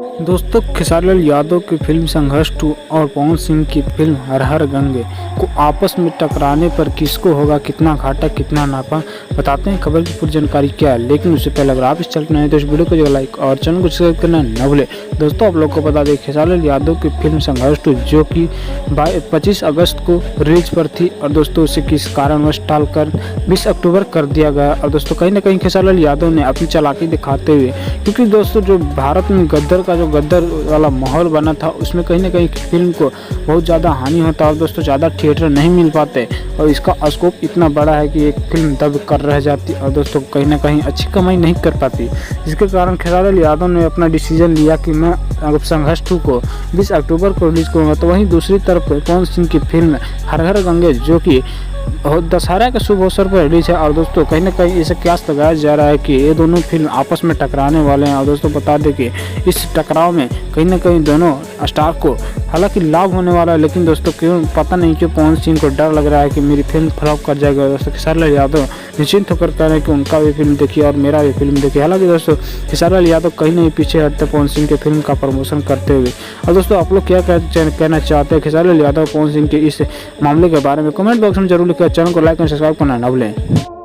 दोस्तों, खेसारी लाल यादव की फिल्म संघर्ष 2 और पवन सिंह की फिल्म हर हर गंगे को आपस में टकराने पर किसको होगा कितना घाटा कितना नाफा, बताते हैं खबर की पूरी जानकारी क्या है। लेकिन उससे पहले अगर आप इस चैनल पर नए तो इस वीडियो को जो लाइक और चैनल को सब्सक्राइब करना न भूले। दोस्तों, आप लोग को बता दें खेसारी लाल यादव की फिल्म संघर्ष 2 जो कि 25 अगस्त को रिलीज पर थी और दोस्तों उसे किस कारणवश टालकर 20 अक्टूबर कर दिया गया। और दोस्तों कहीं ना कहीं खेसारी लाल यादव ने अपनी चालाकी दिखाते हुए, क्योंकि दोस्तों जो भारत में गद्दर वाला माहौल बना था उसमें कहीं ना कहीं फिल्म को बहुत ज़्यादा हानि होता और दोस्तों ज़्यादा थिएटर नहीं मिल पाते और इसका स्कोप इतना बड़ा है कि एक फिल्म दब कर रह जाती और दोस्तों कहीं ना कहीं अच्छी कमाई नहीं कर पाती। जिसके कारण खेसारी लाल यादव ने अपना डिसीजन लिया कि मैं अगर संघर्ष 2 को 20 अक्टूबर को रिलीज करूँगा। तो वहीं दूसरी तरफ पवन सिंह की फिल्म हर हर गंगे जो कि दशहरा के शुभ अवसर पर रिलीज है और दोस्तों कहीं ना कहीं इसे क्यास लगाया जा रहा है कि ये दोनों फिल्म आपस में टकराने वाले हैं। और दोस्तों बता दें कि इस टकराव में कहीं ना कहीं दोनों स्टार को हालांकि लाभ होने वाला है, लेकिन दोस्तों क्यों पता नहीं क्यों पवन सिंह को डर लग रहा है कि मेरी फिल्म फ्लॉप कर जाएगा। दोस्तों खेसारी लाल यादव निश्चिंत होकर कह रहे हैं कि उनका भी फिल्म देखिए और मेरा भी फिल्म देखिए। हालांकि दोस्तों खेसारी लाल यादव कहीं नहीं पीछे हटते पवन सिंह के फिल्म का प्रमोशन करते हुए। और दोस्तों आप लोग क्या कहना चाहते हैं खेसारी लाल यादव पवन सिंह के इस मामले के बारे में कमेंट बॉक्स में जरूर लिखिए। चैनल को लाइक और सब्सक्राइब करना न भूलें।